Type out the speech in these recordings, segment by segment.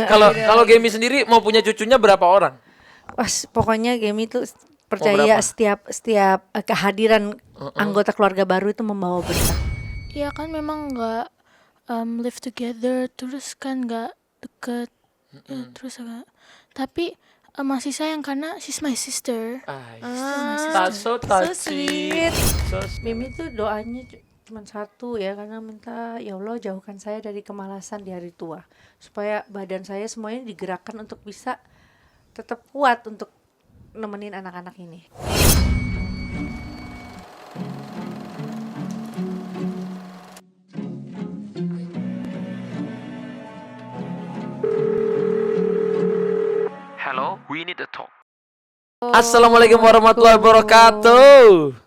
Kalau Gemi sendiri mau punya cucunya berapa orang? Wah, pokoknya Gemi tuh percaya setiap kehadiran anggota keluarga baru itu membawa berkah. Iya kan memang nggak live together, terus kan nggak deket, terus agak. Tapi masih sayang karena she's my sister. That's so sweet. So Mimi tuh doanya cuma satu ya, karena minta ya Allah jauhkan saya dari kemalasan di hari tua, supaya badan saya semuanya digerakkan untuk bisa tetap kuat untuk nemenin anak-anak ini. Hello, we need to talk. Assalamualaikum warahmatullahi wabarakatuh.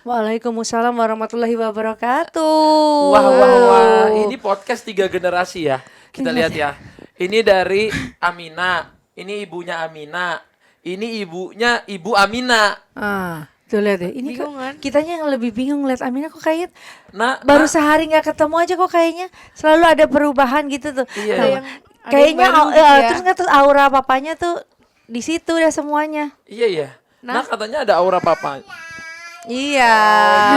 Waalaikumsalam warahmatullahi wabarakatuh. Wah. Ini podcast 3 generasi ya. Kita lihat ya. Ini dari Amina. Ini ibunya Amina. Ini ibunya Ibu Amina. Tuh lihat deh. Ini kitanya yang lebih bingung lihat Amina kok kayak baru Nah. sehari nggak ketemu aja kok kayaknya selalu ada perubahan gitu tuh. Iya. Kayaknya terus aura papanya tuh di situ udah semuanya. Iya. Nah, katanya ada aura papa. Iya,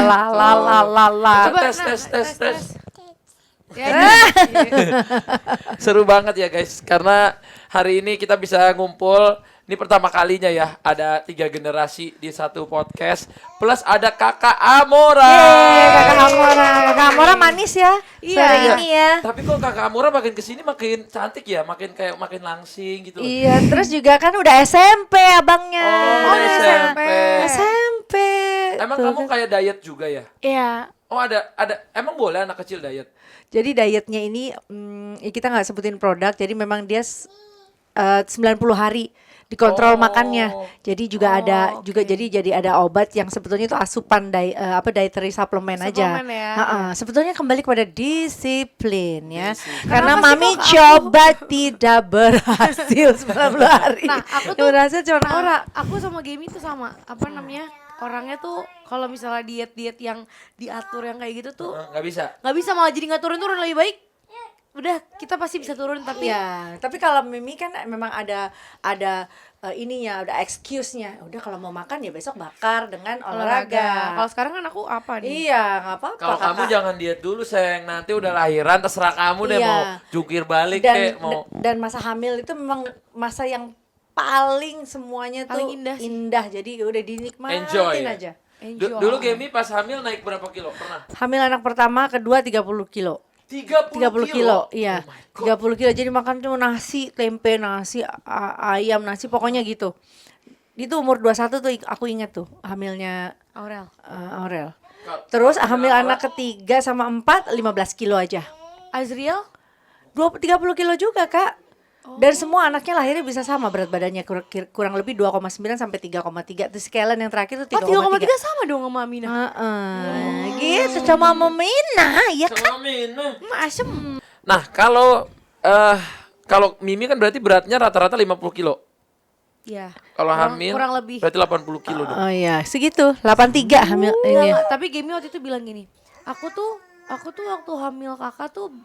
la. Coba tes. Seru banget ya guys, karena hari ini kita bisa ngumpul. Ini pertama kalinya ya, ada 3 generasi di satu podcast. Plus ada kakak Amora. Kakak Amora manis ya. Sore ini ya. Tapi kok kakak Amora makin kesini makin cantik ya, makin langsing gitu. Iya, terus juga kan udah SMP abangnya. SMP. Emang kamu kayak diet juga ya? Iya. Oh ada. Emang boleh anak kecil diet? Jadi dietnya ini kita nggak sebutin produk. Jadi memang dia 90 hari dikontrol makannya. Jadi juga jadi ada obat yang sebetulnya itu asupan dietary supplement aja. Ya. Sebetulnya kembali kepada disiplin ya. Karena Mami coba tidak berhasil 90 hari. Nah, berhasil cuma aku sama Gemi tuh sama. Apa namanya? Orangnya tuh kalau misalnya diet yang diatur yang kayak gitu tuh nggak bisa malah jadi nggak turun lebih baik. Udah kita pasti bisa turun tapi tapi kalau Mimi kan memang ada ininya, ada excuse-nya. Udah kalau mau makan ya besok bakar dengan olahraga. Kalau sekarang kan aku apa nih? Iya, nggak apa-apa. Kalau kamu jangan diet dulu, sayang. Nanti udah lahiran terserah kamu deh mau jungkir balik dan masa hamil itu memang masa yang paling semuanya paling tuh indah. Jadi udah dinikmatin aja. Dulu Gemi pas hamil naik berapa kilo? Pernah? Hamil anak pertama, kedua 30 kilo. 30 kilo, iya. 30 kilo, jadi makan cuma nasi, tempe, nasi, ayam, nasi, pokoknya gitu. Itu umur 21 tuh aku ingat tuh hamilnya Aurel. Terus hamil anak ketiga sama 4, 15 kilo aja. Azriel? 30 kilo juga, Kak. Dan semua anaknya lahirnya bisa sama berat badannya, kurang lebih 2,9 sampai 3,3. Terus Kellen yang terakhir tuh 3,3. 3,3 sama dong sama Amina. Gitu sama Mamina, ya kan? Asem. Nah, kalau Mimi kan berarti beratnya rata-rata 50 kilo. Iya. Kalau hamil kurang lebih. berarti 80 kilo dong. Oh iya, segitu. 83 hamil ini. Tapi Gemi waktu itu bilang gini. Aku tuh waktu hamil kakak tuh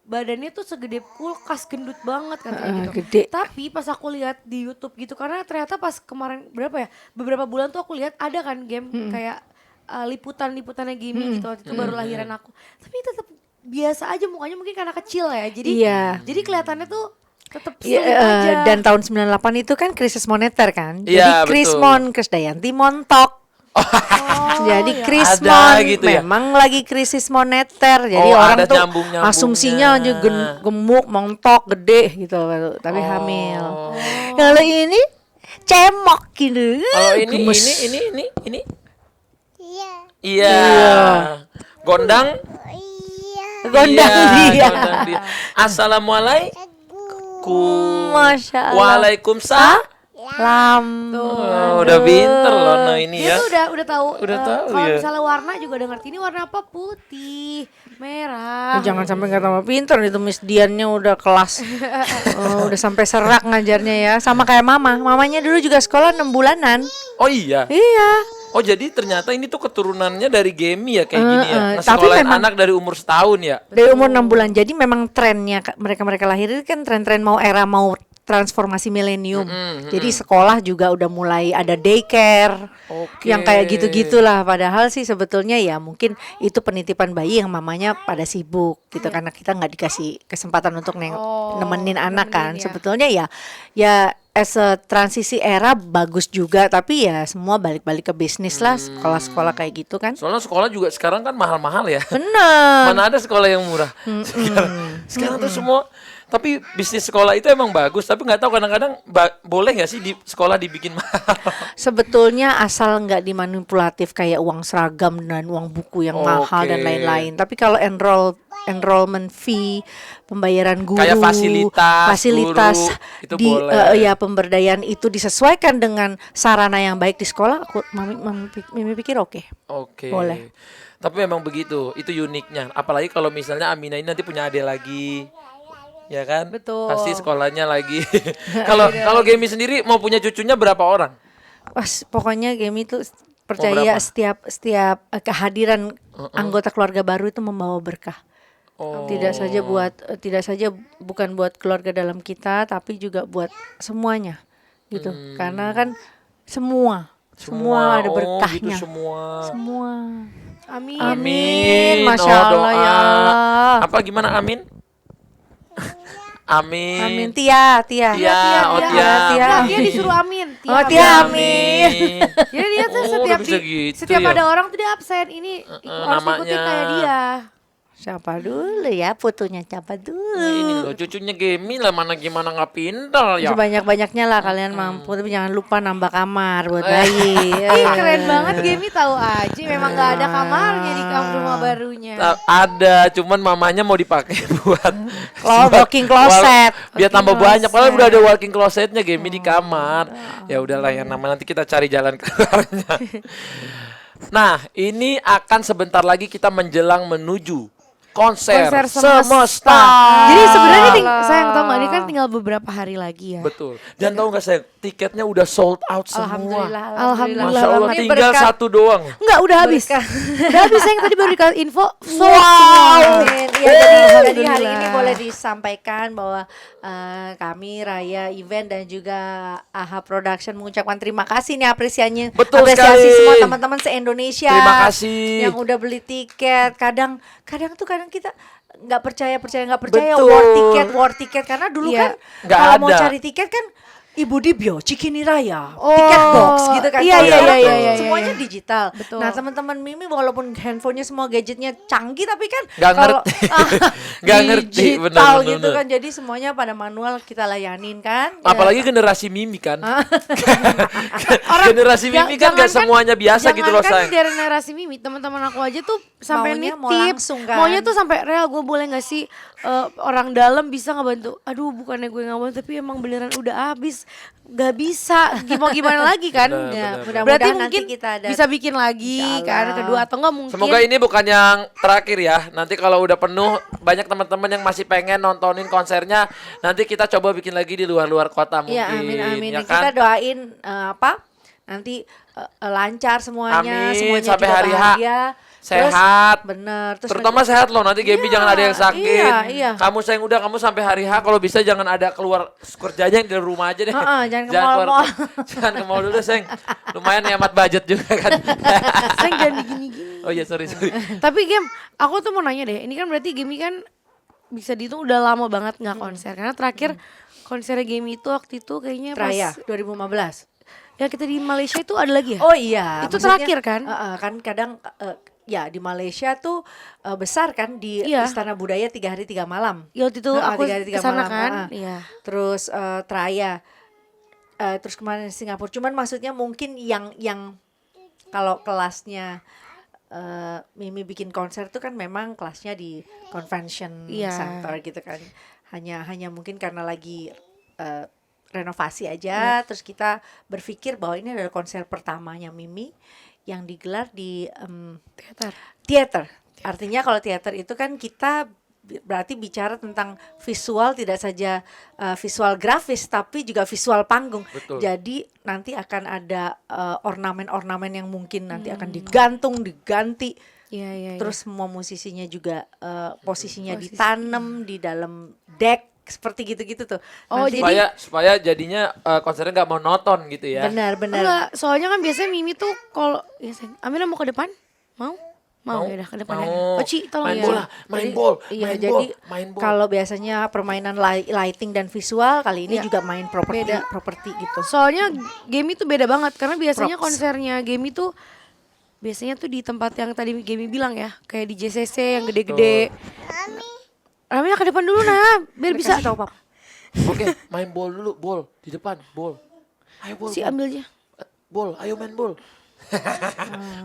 badannya tuh segede kulkas, gendut banget katanya gitu. Gede. Tapi pas aku lihat di YouTube gitu, karena ternyata pas kemarin beberapa bulan tuh aku lihat ada kan kayak liputannya Gemi gitu waktu itu baru lahiran aku. Tapi tetap biasa aja mukanya, mungkin karena kecil ya. Jadi kelihatannya tuh tetap aja. Dan tahun 98 itu kan krisis moneter kan. Iya, Jadi Krisdayanti montok. Jadi Krismon gitu ya? memang lagi krisis moneter. Jadi orang tuh asumsinya aja gemuk, montok, gede gitu. Tapi hamil. Kalau ini cemok gitu. Kalau ini. Iya. Gondang dia. Assalamualaikum. Masya Allah. Waalaikumsalam. Udah pinter loh ini ya. Dia tuh udah tahu. Kalau ya. misalnya warna juga udah ngerti. Ini warna apa? Putih, merah. Jangan sampai nggak tambah pinter itu Miss Diannya udah kelas. Udah sampai serak ngajarnya ya. Sama kayak mamanya dulu juga sekolah 6 bulanan. Oh iya. Iya. Oh jadi ternyata ini tuh keturunannya dari Gemi ya kayak gini ya. Nah, tapi sekolahin memang- anak dari umur setahun ya. Dari umur 6 bulan. Jadi memang trennya mereka lahir itu kan tren-tren mau transformasi milenium. Jadi sekolah juga udah mulai ada daycare. Oke. Yang kayak gitu-gitulah. Padahal sih sebetulnya ya mungkin itu penitipan bayi yang mamanya pada sibuk gitu karena kita nggak dikasih kesempatan untuk nemenin anak kan. ya. Sebetulnya ya as a transisi era bagus juga, tapi ya semua balik-balik ke bisnis lah, sekolah-sekolah kayak gitu kan. Soalnya sekolah juga sekarang kan mahal-mahal ya. Bener. Mana ada sekolah yang murah. Sekarang tuh semua. Tapi bisnis sekolah itu emang bagus. Tapi nggak tahu kadang-kadang boleh nggak sih di sekolah dibikin mahal. Sebetulnya asal nggak dimanipulatif kayak uang seragam dan uang buku yang mahal dan Oke. lain-lain. Tapi kalau enrollment fee, pembayaran guru, Kayak fasilitas guru, itu di boleh. ya pemberdayaan itu disesuaikan dengan sarana yang baik di sekolah, Mimi pikir oke. Oke. Boleh. Tapi memang begitu. Itu uniknya. Apalagi kalau misalnya Amina ini nanti punya adik lagi. Ya kan? Betul. Pasti sekolahnya lagi. Kalau Gemi sendiri mau punya cucunya berapa orang? Pas pokoknya Gemi tuh percaya berapa? setiap kehadiran anggota keluarga baru itu membawa berkah. Oh. Tidak saja bukan buat keluarga dalam kita, tapi juga buat semuanya gitu. Karena kan semua ada berkahnya. Gitu semua. Amin. Amin. Oh, Masya Allah doa. ya Allah. Apa gimana amin? Amin. Amin. Tia. Tia. Oh, Tia. Tia. Enggak, dia disuruh amin. Oh, Tia. Amin. Jadi dia tuh Oh, setiap udah bisa gitu setiap ya. ada orang tuh dia absen ini harus ikutin namanya. kayak dia. Siapa dulu ya fotonya siapa dulu? Ini loh cucunya Gemi lah mana gimana nggak pintar ya. Sebanyak-banyaknya lah kalian mampu, tapi jangan lupa nambah kamar buat bayi. Ih, keren banget Gemi tahu aja memang nggak ada kamarnya di rumah barunya. Ada, cuman mamanya mau dipakai buat Walk-in closet. biar tambah banyak. Padahal udah ada walking closetnya Gemi di kamar. Ya udahlah ya nama nanti kita cari jalan keluarnya. Nah, ini akan sebentar lagi kita menjelang menuju konser semesta. Jadi sebenarnya sayang tau nggak ini kan tinggal beberapa hari lagi ya. Betul. Dan tahu nggak saya tiketnya udah sold out semua. Alhamdulillah Masya Allah, banget. tinggal berkat- satu doang. Enggak, udah habis. Udah habis sayang tadi baru dikasih info. Amin. Ya, jadi hari ini Alhamdulillah. boleh disampaikan bahwa kami Raya Event dan juga AHA Production mengucapkan terima kasih nih apresiasi Betul apresiasi sekali. semua teman-teman se-Indonesia. Terima kasih. Yang udah beli tiket. Kadang kita nggak percaya Betul. war tiket karena dulu Iya. kan Nggak kalau mau ada. cari tiket kan Ibu Dibyo, Cikini Raya, Oh, tiket box gitu kan. iya, Kalau iya, sekarang iya, tuh iya, semuanya iya. digital. Betul. Nah teman-teman Mimi walaupun handphonenya semua gadgetnya canggih tapi kan Nggak kalau ngerti. Nggak ngerti, digital benar, gitu benar. kan. Jadi semuanya pada manual kita layanin kan. Apalagi generasi Mimi kan. generasi Mimi kan Jangankan- gak semuanya biasa gitu loh jangankan sayang. dari generasi Mimi, teman-teman aku aja tuh sampai Maunya nitip. mau langsung kan. Maunya tuh sampai rel gue boleh nggak sih orang dalam bisa ngebantu. Aduh, bukannya gue nggak mau tapi emang beneran udah habis. Gak bisa. Gimana lagi kan? Benar, Ya, benar. mudah-mudahan Berarti nanti mungkin kita ada bisa bikin lagi Insya kan Allah. kedua atau enggak mungkin. Semoga ini bukan yang terakhir ya. Nanti kalau udah penuh banyak teman-teman yang masih pengen nontonin konsernya. Nanti kita coba bikin lagi di luar-luar kota mungkin. Iya, amin. Ya Dan kita kan? doain nanti lancar semuanya, Amin, semuanya sampai juga hari H. bahagia. Sehat. Bener. Terus Terutama sehat loh. Nanti Gemi Iya, jangan ada yang sakit. iya. Kamu sayang udah kamu sampai hari H kalau bisa jangan ada keluar kerjanya yang di rumah aja deh. Jangan ke mall-mall. Jangan ke mall dulu, sayang. Lumayan hemat budget juga kan. Sayang jangan gini-gini. Oh iya, sorry. Tapi Gem, aku tuh mau nanya deh. Ini kan berarti Gemi kan bisa dihitung udah lama banget nggak konser. Karena terakhir konsernya Gemi itu waktu itu kayaknya pas Raya 2015. ya kita di Malaysia itu ada lagi ya? Oh iya, Itu maksudnya, terakhir kan? kan kadang ya di Malaysia tuh besar kan di Iya. Istana Budaya 3 hari 3 malam. Ya waktu itu aku 3 hari 3 kesana malam, kan? ah. Iya. Terus Traya, terus kemarin di Singapura. Cuman maksudnya mungkin yang kalau kelasnya Mimi bikin konser tuh kan memang kelasnya di convention Iya. center gitu kan. Hanya mungkin karena lagi renovasi aja. Terus kita berpikir bahwa ini adalah konser pertamanya Mimi yang digelar di Teater. teater. Artinya kalau teater itu kan kita berarti bicara tentang visual, tidak saja visual grafis tapi juga visual panggung. Betul. Jadi nanti akan ada ornamen-ornamen yang mungkin nanti akan digantung, diganti. Iya, iya, Terus semua musisinya juga posisinya Posisi. ditanam di dalam deck seperti gitu-gitu tuh. Oh, Nanti Supaya jadinya konsernya nggak monoton gitu ya. benar-benar. Enggak, soalnya kan biasanya Mimi tuh kalau ya sayang, Amira mau ke depan? Mau ya udah ke depan ya. Mau. Oci tolong Main ya. bola, main Jadi- ball, Iya, main jadi ball, main ball. kalau biasanya permainan lighting dan visual, kali ini Iya. juga main properti Beda. properti gitu. Soalnya game itu beda banget karena biasanya Props. konsernya game itu biasanya tuh di tempat yang tadi Game bilang ya, kayak di JCC yang gede-gede. Ramina ke depan dulu nah, biar bisa. Kasih tahu Papa. Oke, main ball dulu, ball di depan, ball. Ayo ball. Si ball. ambil aja. Ball, ayo main ball.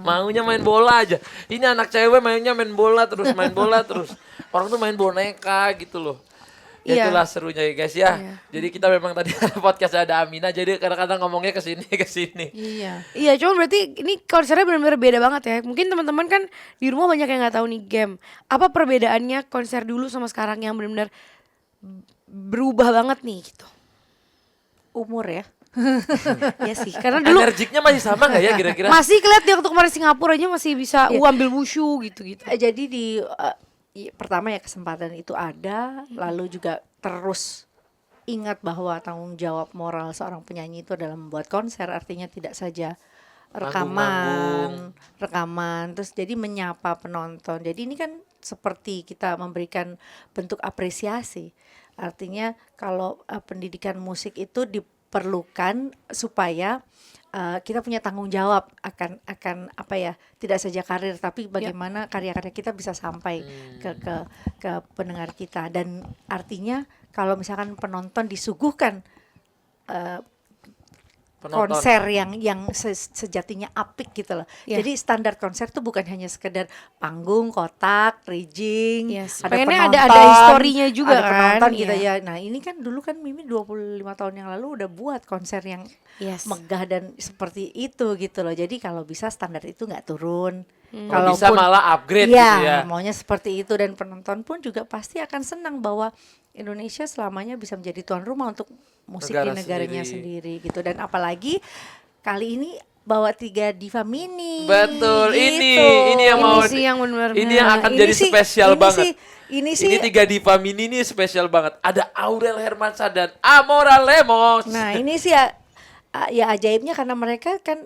Maunya main bola aja. Ini anak cewek mainnya main bola terus, main bola terus. Orang tuh main boneka gitu loh. Ya Iya. itulah serunya ya guys ya. Iya. Jadi kita memang tadi podcast ada Amina, jadi kadang-kadang ngomongnya ke sini ke sini. Iya. Iya, cuma berarti ini konsernya benar-benar beda banget ya. Mungkin teman-teman kan di rumah banyak yang nggak tahu nih game. Apa perbedaannya konser dulu sama sekarang yang benar-benar berubah banget nih gitu. Umur ya. Iya sih, karena dulu Energiknya masih sama nggak ya kira-kira? masih kelihatan dia waktu kemarin Singapura aja masih bisa ambil wushu gitu-gitu. Jadi pertama ya kesempatan itu ada, lalu juga terus ingat bahwa tanggung jawab moral seorang penyanyi itu adalah membuat konser, artinya tidak saja rekaman, terus jadi menyapa penonton. Jadi ini kan seperti kita memberikan bentuk apresiasi. Artinya kalau pendidikan musik itu diperlukan supaya kita punya tanggung jawab akan apa ya, tidak saja karir tapi bagaimana karya-karya kita bisa sampai ke pendengar kita. Dan artinya kalau misalkan penonton disuguhkan konser yang sejatinya apik gitu loh. Iya. Jadi standar konser tuh bukan hanya sekedar panggung, kotak, rigging, Yes. ada Pengennya penonton, ada historinya juga ada kan, penonton gitu iya. ya. Nah ini kan dulu kan Mimi 25 tahun yang lalu udah buat konser yang Yes. megah dan seperti itu gitu loh. Jadi kalau bisa standar itu nggak turun. Kalau bisa malah upgrade ya, gitu ya. maunya seperti itu, dan penonton pun juga pasti akan senang bahwa Indonesia selamanya bisa menjadi tuan rumah untuk musik Negara di negaranya sendiri gitu. Dan apalagi kali ini bawa 3 diva mini. Betul, gitu. ini yang mau Ini sih yang benar-benar. ini yang akan Ini jadi sih- spesial ini banget. sih- ini sih- Ini 3 diva mini ini spesial banget. Ada Aurel Hermansyah dan Amora Lemos. Nah ini sih ya ajaibnya karena mereka kan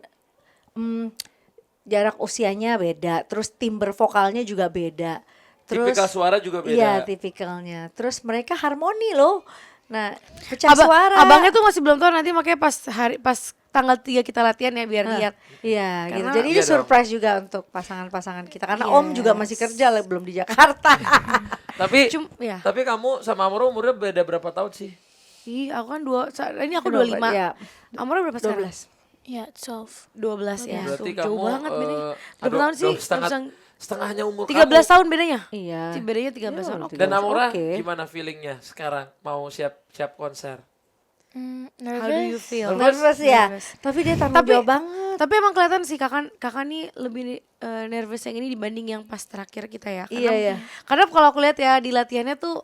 jarak usianya beda, terus timbre vokalnya juga beda. Terus, Tipikal suara juga beda. Iya tipikalnya. Terus mereka harmoni loh. Nah pecah Aba- suara. Abangnya tuh masih belum tahu, nanti makanya pas tanggal 3 kita latihan ya biar lihat. Iya gitu. Karena- Jadi ini Iya dong. surprise juga untuk pasangan-pasangan kita karena Om juga masih kerja lah, belum di Jakarta. Tapi Ya. tapi kamu sama Amora umurnya beda berapa tahun sih? Ih, aku kan ini aku 25, 25. ya. Amora berapa sekarang? 12. Ya, 12. 12 ya. Berarti Tuh, jauh kamu banget bedanya. Berapa aduh, tahun sih? setengahnya umur 13 kamu. tahun bedanya. Iya. Bedanya 13 tahun. Oke. Dan Amora Oke. gimana feelingnya sekarang mau siap konser? How do you feel? Nervous ya. Nervous. Tapi dia tanggung Tapi- jawab banget. Tapi emang kelihatan sih kakak nih lebih nervous yang ini dibanding yang pas terakhir kita ya. Karena, Iya. Karena kalau aku lihat ya di latihannya tuh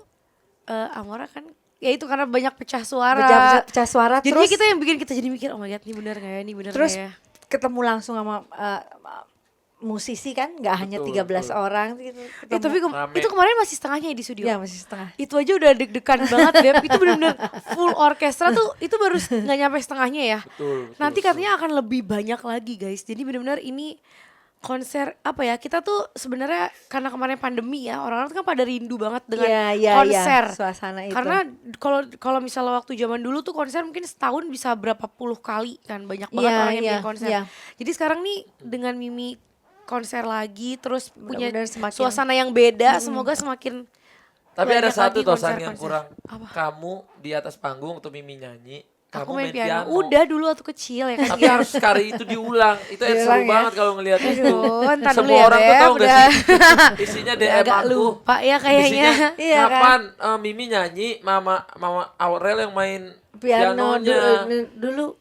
Amora kan ya itu karena banyak pecah suara. Pecah suara Jadinya terus kita yang bikin kita jadi mikir, oh my god, ini benar nggak ya, ini benar terus nggak ya. ketemu langsung sama musisi kan, nggak hanya Betul, 13 betul. orang gitu. Tapi Rame. itu kemarin masih setengahnya ya di studio. ya masih setengah. Itu aja udah deg-degan banget Beb. Itu bener-bener full orkestra tuh itu baru nggak nyampe setengahnya ya. Betul. Nanti katanya akan lebih banyak lagi guys. Jadi benar-benar ini konser apa ya, kita tuh sebenarnya karena kemarin pandemi ya, orang-orang tuh kan pada rindu banget dengan konser. Suasana itu. Karena kalau misalnya waktu zaman dulu tuh konser mungkin setahun bisa berapa puluh kali kan, banyak banget Iya, orang yang iya, bikin konser. iya. Jadi sekarang nih dengan Mimi konser lagi terus punya Mudah-mudahan semakin- suasana yang beda, semoga semakin Tapi ada banyak satu lagi tosan yang konser-konser. kurang. Apa? Kamu di atas panggung untuk Mimi nyanyi, aku kamu main piano. piano. Udah dulu waktu kecil ya kan. Tapi harus sekali itu diulang. Itu Diulang seru ya. banget kalau ngelihat itu. Aduh, ntar dulu Semua ya, orang tuh Beb, tahu gak udah. sih? Isinya DM Agak aku. lupa ya kayaknya. Isinya, Iya kan? kapan Mimi nyanyi, Mama Aurel yang main piano pianonya. dulu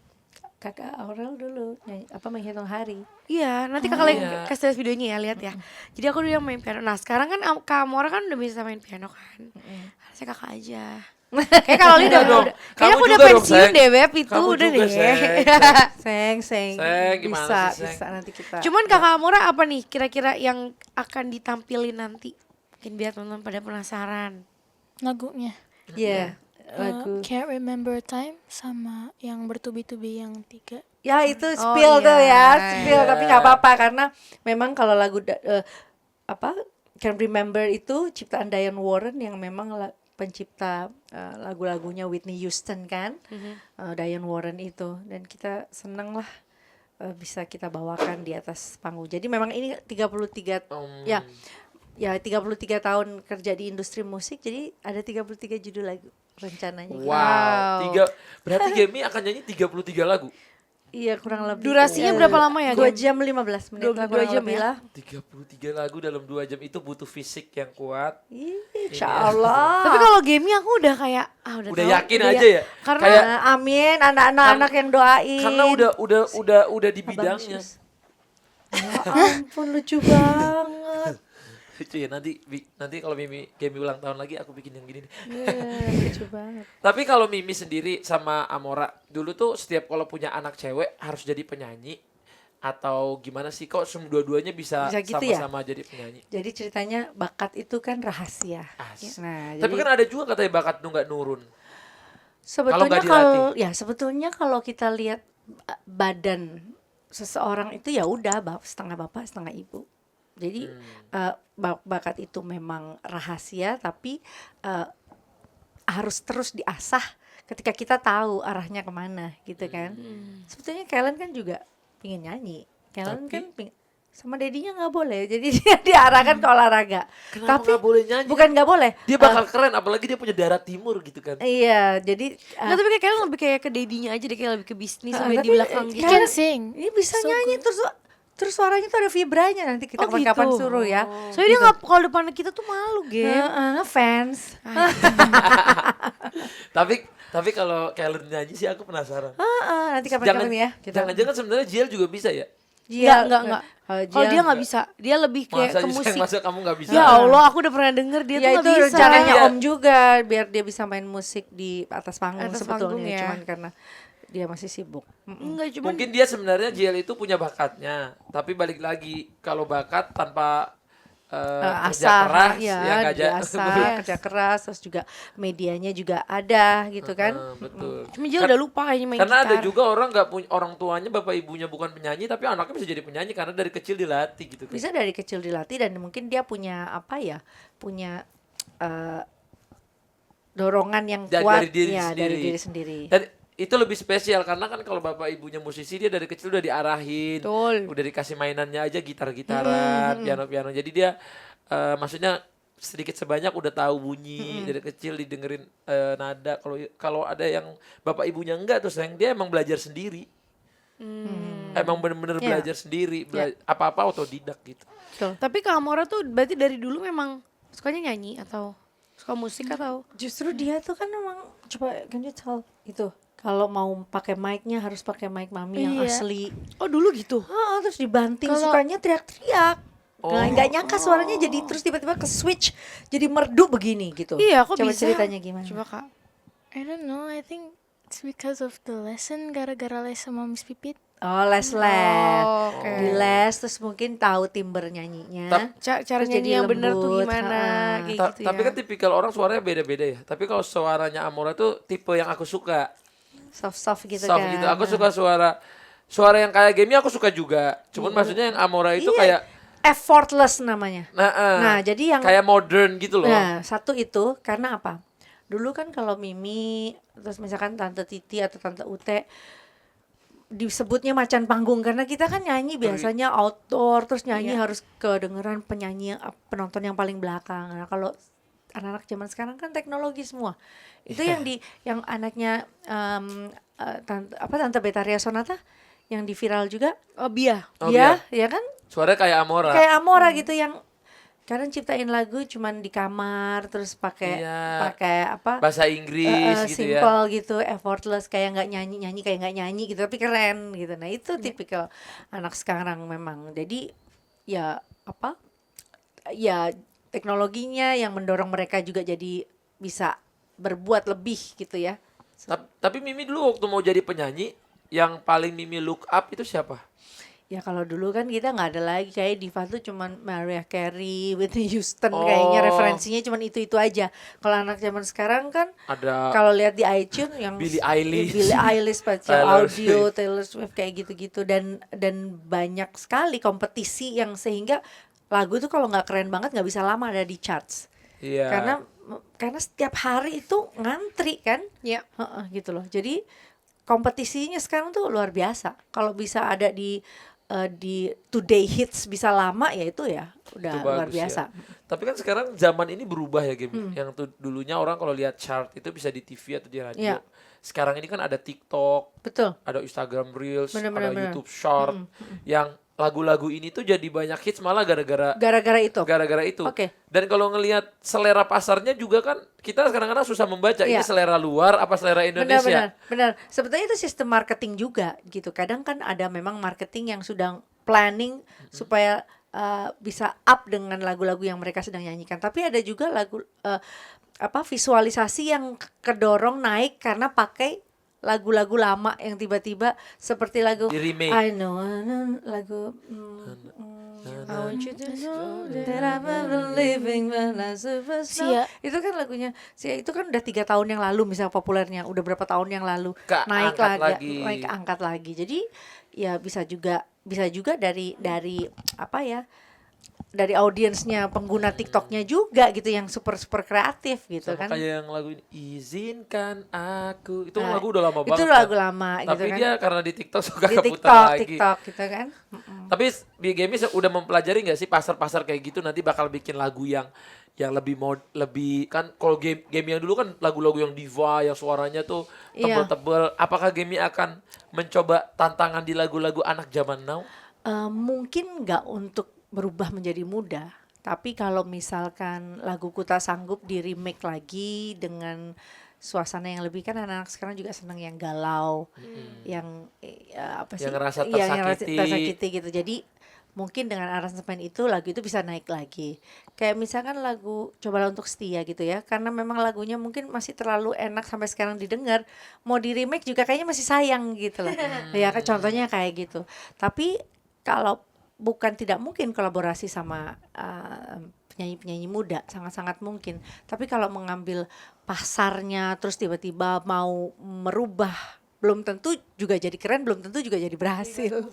kakak Aurel dulu nyanyi, menghitung hari. Iya, nanti kakak lagi Iya. kasih lihat videonya ya, lihat ya. Jadi aku dulu yang main piano. Nah sekarang kan Kak Amora kan udah bisa main piano kan. Harusnya kakak aja. Kayak kalau Lili Enggak udah, dong. kayaknya Kamu aku udah juga dong, pensiun Seng. deh Beb itu Kamu udah juga, deh. Seng. Seng, Seng, gimana bisa, sih, Seng? bisa nanti kita. Cuman kakak Amora apa nih kira-kira yang akan ditampilin nanti? Mungkin biar teman-teman pada penasaran. Lagunya Iya, lagu. Can't Remember Time sama yang bertubi-tubi yang 3. Ya itu spill tuh iya. ya, spill Iya. tapi nggak apa-apa karena memang kalau lagu Can Remember itu ciptaan Diane Warren yang memang pencipta lagu-lagunya Whitney Houston kan, Diane Warren itu, dan kita seneng lah bisa kita bawakan di atas panggung. Jadi memang ini 33 ya 33 tahun kerja di industri musik, jadi ada 33 judul lagu rencananya. Wow. Berarti Gemi akan nyanyi 33 lagu. Iya kurang lebih. Durasinya berapa lama ya, 2 Gem? jam 15 menit lah 22 kurang jam lebih ya? lah. 33 lagu dalam 2 jam itu butuh fisik yang kuat. Insya Allah. Tapi kalau Gemi aku udah kayak udah Udah tahu, yakin udah aja ya? Karena Kayak- Amin, anak-anak yang doain. Karena udah di bidangnya. Ya ampun lucu banget. Lucu ya, nanti kalau Gemi ulang tahun lagi aku bikin yang gini nih. Lucu banget. Tapi kalau Mimi sendiri sama Amora dulu tuh setiap kalau punya anak cewek harus jadi penyanyi atau gimana sih, kok dua-duanya bisa Bisa gitu ya? sama-sama jadi penyanyi? Jadi ceritanya bakat itu kan rahasia. Asik. Nah, Tapi jadi kan ada juga katanya bakat tuh nggak nurun. sebetulnya nggak dilatih. sebetulnya kalau kita lihat badan seseorang itu ya udah setengah bapak setengah ibu. Jadi bakat itu memang rahasia, tapi harus terus diasah ketika kita tahu arahnya kemana gitu kan. Sebetulnya Kellen kan juga pingin nyanyi. Kellen kan sama dedinya nggak boleh, jadi dia diarahkan ke olahraga. Kenapa Tapi nggak boleh nyanyi? bukan nggak boleh. Dia bakal keren, apalagi dia punya darah timur gitu kan. Iya, jadi Nggak, tapi kayak lebih kayak ke dedinya aja deh, kayak lebih ke bisnis sampai tapi, di belakang You gitu. can sing. ini bisa So nyanyi terus suaranya tuh ada vibranya, nanti kita kapan-kapan gitu. suruh ya. Soalnya dia nggak, kalau depan kita tuh malu, Gem. Fans. Tapi kalau Kellen nyanyi sih aku penasaran. Nanti kapan-kapan ya. Jangan-jangan sebenarnya Jiel juga bisa ya? Enggak. Kalau dia nggak bisa, dia lebih kayak Masa ke sih, musik. masa kamu nggak bisa? Ya Allah, aku udah pernah denger dia Ya tuh itu nggak bisa. rencananya Iya. Om juga biar dia bisa main musik di atas panggung Atas sebetulnya, panggung ya. cuman karena dia masih sibuk. Enggak, cuman Mungkin dia sebenarnya Jiel itu punya bakatnya, tapi balik lagi kalau bakat tanpa kerja Asah keras ya, nggak aja. kerja keras, terus juga medianya juga ada gitu kan. Betul. cuma dia udah lupa kayaknya main Karena gitar. ada juga orang nggak punya, orang tuanya bapak ibunya bukan penyanyi tapi anaknya bisa jadi penyanyi karena dari kecil dilatih gitu kan. Bisa dari kecil dilatih dan mungkin dia punya punya dorongan yang Dari kuat diri ya, sendiri. dari diri sendiri. Dan itu lebih spesial karena kan kalau bapak ibunya musisi dia dari kecil udah diarahin, Betul. udah dikasih mainannya aja gitar-gitaran, piano-piano. Jadi dia maksudnya sedikit sebanyak udah tahu bunyi dari kecil didengerin nada. Kalau ada yang bapak ibunya enggak terus yang dia emang belajar sendiri. Emang bener-bener Iya. belajar sendiri, apa-apa otodidak gitu. Tapi Kak Amora tuh berarti dari dulu memang sukanya nyanyi atau suka musik atau? Justru dia tuh kan memang coba can you tell itu kalau mau pakai mic-nya harus pakai mic mami yang Iya. asli. Oh dulu gitu. Terus dibanting Kalau- sukanya teriak-teriak. Nggak nyangka suaranya jadi terus tiba-tiba ke switch jadi merdu begini gitu. Iya, kok Coba bisa? ceritanya gimana? Coba Kak. I don't know, I think it's because of the lesson, gara-gara les sama Miss Pipit. Oh, les. Oh, oke. Di les terus mungkin tahu timbre nyanyinya. Cara Terus nyanyi jadi yang bener tuh lembut, gimana kayak gitu ya. Tapi kan tipikal orang suaranya beda-beda ya. Tapi kalau suaranya Amora tuh tipe yang aku suka. Soft-soft gitu Soft kan. gitu. Aku suka suara yang kayak Gemi aku suka juga. Cuman maksudnya yang Amora itu Iya. kayak Effortless namanya. nah, Nah, jadi yang kayak modern gitu loh. Nah, satu itu karena apa? Dulu kan kalau Mimi, terus misalkan Tante Titi atau Tante Ute disebutnya macan panggung karena kita kan nyanyi biasanya outdoor, terus nyanyi harus kedengeran penonton yang paling belakang. Nah, kalau anak-anak zaman sekarang kan teknologi semua. Itu yang anaknya Tante Betaria Sonata yang di viral juga. Oh, Bia. Oh, Dia ya kan Suaranya kayak Amora. kayak Amora gitu yang Kadang ciptain lagu cuman di kamar terus pakai Iya. apa? Bahasa Inggris gitu ya. Simple gitu, effortless, kayak nggak nyanyi kayak nggak nyanyi gitu, tapi keren gitu. Nah itu tipikal anak sekarang memang. Jadi ya apa? Ya teknologinya yang mendorong mereka juga jadi bisa berbuat lebih gitu ya. Tapi Mimi dulu waktu mau jadi penyanyi, yang paling Mimi look up itu siapa? Ya kalau dulu kan kita nggak ada lagi, kayak diva tuh cuman Mariah Carey, Whitney Houston, Oh. kayaknya referensinya cuman itu aja. Kalau anak zaman sekarang kan Ada kalau lihat di iTunes yang Billie Eilish. Billie Eilish baca Taylor audio, Swift. Taylor Swift kayak gitu-gitu, dan banyak sekali kompetisi yang sehingga lagu tuh kalau nggak keren banget nggak bisa lama ada di charts. Iya. Karena setiap hari itu ngantri kan. Iya. Gitu loh. Jadi kompetisinya sekarang tuh luar biasa. Kalau bisa ada di Today Hits bisa lama, ya itu ya udah Itu luar bagus biasa. ya. Tapi kan sekarang zaman ini berubah ya game. Yang tuh dulunya orang kalau lihat chart itu bisa di TV atau di radio. Iya. Sekarang ini kan ada TikTok, Betul. ada Instagram Reels, Bener, ada bener. YouTube Short. Yang lagu-lagu ini tuh jadi banyak hits malah gara-gara Gara-gara itu. Oke. Dan kalau ngelihat selera pasarnya juga kan kita kadang-kadang susah membaca ini Iya. selera luar apa selera Indonesia. Benar. Sebetulnya itu sistem marketing juga gitu. Kadang kan ada memang marketing yang sudah planning supaya bisa up dengan lagu-lagu yang mereka sedang nyanyikan. Tapi ada juga lagu visualisasi yang kedorong naik karena pakai lagu-lagu lama yang tiba-tiba seperti lagu Di remake. I know, lagu I want you to know that I'm a living when I Sia. itu kan lagunya Sia, itu kan udah 3 tahun yang lalu misalnya populernya, udah berapa tahun yang lalu naik angkat lagi. Jadi ya bisa juga dari apa ya, dari audiensnya pengguna TikToknya juga gitu yang super kreatif gitu Sama kan. kayak yang lagu ini izinkan aku itu Nah, lagu udah lama itu banget. lagu kan. lama Tapi gitu kan. dia karena di TikTok suka Di keputar lagi. TikTok gitu kan. Tapi di game udah mempelajari nggak sih pasar-pasar kayak gitu nanti bakal bikin lagu yang lebih kan kalau game yang dulu kan lagu-lagu yang diva yang suaranya tuh Iya. tebel-tebel. Apakah game akan mencoba tantangan di lagu-lagu anak zaman now? Mungkin nggak untuk berubah menjadi muda, tapi kalau misalkan lagu Ku Tak Sanggup di remake lagi dengan suasana yang lebih, kan anak-anak sekarang juga senang yang galau, yang apa sih, Yang ngerasa Iya, yang tersakiti. tersakiti gitu. Jadi mungkin dengan aransemen itu lagu itu bisa naik lagi. Kayak misalkan lagu Cobalah Untuk Setia gitu ya, karena memang lagunya mungkin masih terlalu enak sampai sekarang didengar, mau di remake juga kayaknya masih sayang gitu loh. Ya kan contohnya kayak gitu. Tapi kalau bukan tidak mungkin kolaborasi sama penyanyi-penyanyi muda, sangat-sangat mungkin. Tapi kalau mengambil pasarnya terus tiba-tiba mau merubah, belum tentu juga jadi keren, belum tentu juga jadi berhasil.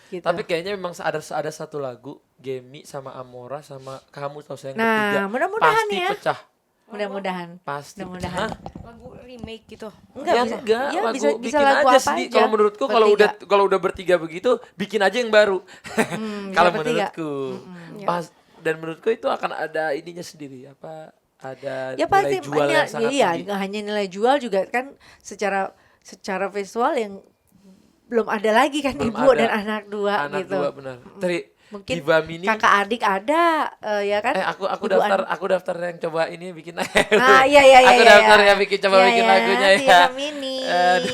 Gitu. Tapi kayaknya memang ada satu lagu Gemi sama Amora sama Kamu Tahu Sayang Nah, Ketiga mudah-mudahan pasti ya. pecah. Mudah-mudahan. Pasti Mudah-mudahan. pecah. Lagu remake gitu. Ya, Bisa, enggak, ya, lagu bisa bikin lagu aja apa sendiri. aja. Kalau menurutku Bertiga. kalau udah bertiga begitu bikin aja yang baru. Kalau bisa bertiga. menurutku. Dan menurutku itu akan ada ininya sendiri apa ada Ya pasti nilai jual yang sangat iya, tinggi. nggak hanya nilai jual juga kan secara visual yang belum ada lagi kan, Belum ibu ada. dan anak dua Anak gitu. dua benar. Dari Mungkin Diva Mini. kakak adik ada ya kan. Aku Ibu aku daftar yang coba ini bikin. Iya. Aku daftar ya bikin Iya, bikin ya, lagunya ya. Diva Mini.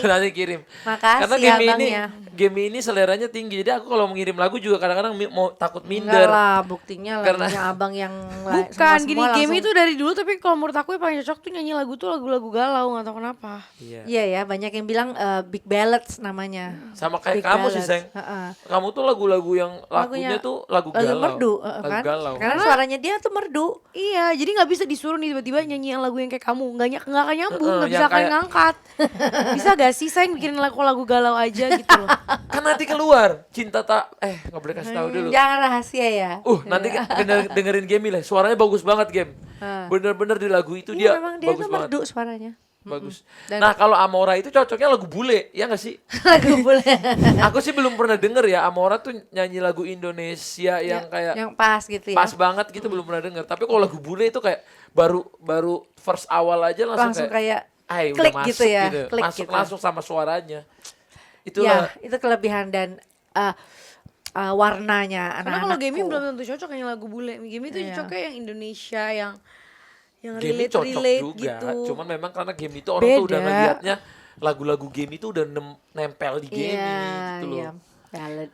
Nanti kirim. Makasih Karena abangnya. game ini seleranya tinggi. Jadi aku kalau mengirim lagu juga kadang-kadang mau takut Enggak minder. lah, buktinya Karena- lagunya abang yang Bukan gini, semua game langsung- itu dari dulu, tapi kalau menurut aku yang paling cocok tuh nyanyi lagu tuh lagu-lagu galau, gak tau kenapa. Iya. Iya ya, banyak yang bilang Big Ballads namanya. Sama kayak Big kamu sih, ballads. Seng. Heeh. Kamu tuh lagu-lagu yang lagunya tuh lagu galau. merdu Lagu kan. galau. Karena suaranya dia tuh merdu. Iya, jadi nggak bisa disuruh nih tiba-tiba nyanyi yang lagu yang kayak kamu, nggak akan nyambung, nggak yang bisa akan kayak- ngangkat. Bisa gak sih saya bikin lagu galau aja gitu loh. Kan nanti keluar cinta tak nggak boleh kasih tahu dulu. Jangan rahasia ya. Nanti dengerin game lah. Suaranya bagus banget game. Bener-bener di lagu itu Iya, dia memang dia bagus tuh banget. merdu suaranya. Bagus. Dan- Nah kalau Amora itu cocoknya lagu bule, ya nggak sih? Lagu boleh. Aku sih belum pernah denger ya Amora tuh nyanyi lagu Indonesia yang kayak yang pas gitu ya. pas banget gitu belum pernah denger. Tapi kalau lagu bule itu kayak baru first awal aja langsung kayak udah klik masuk gitu ya, klik masuk gitu. langsung sama suaranya. Itulah Ya, itu kelebihan dan warnanya Karena kalau anak-anakku. gaming belum tentu cocok yang lagu bule. Gaming itu Iya. cocoknya yang Indonesia yang Game cocok relate juga, gitu. cuman memang karena game itu orang tuh udah Beda. ngelihatnya lagu-lagu game itu udah nempel di game Iya, gitu loh. iya. Ballad.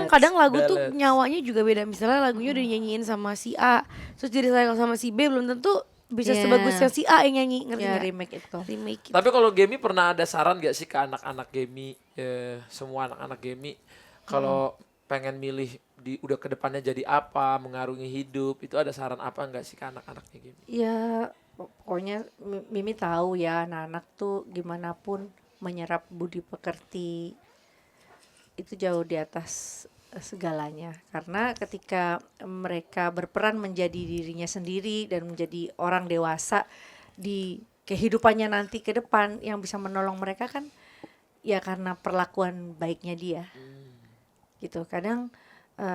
Kadang lagu tuh ballads. nyawanya juga beda. Misalnya lagunya udah dinyanyiin sama si A, terus jadi sayang sama si B, belum tentu bisa Iya. sebagus yang si A yang nyanyi, ngerti Ya nggak? remake itu. Remake gitu. Tapi kalau Gemi pernah ada saran gak sih ke anak-anak Gemi, semua anak-anak Gemi, kalau pengen milih udah kedepannya jadi apa, mengarungi hidup, itu ada saran apa nggak sih ke anak-anaknya Gemi? Ya pokoknya Mimi tahu ya anak-anak tuh gimana pun menyerap budi pekerti itu jauh di atas segalanya, karena ketika mereka berperan menjadi dirinya sendiri dan menjadi orang dewasa di kehidupannya nanti ke depan, yang bisa menolong mereka kan ya karena perlakuan baiknya dia gitu. Kadang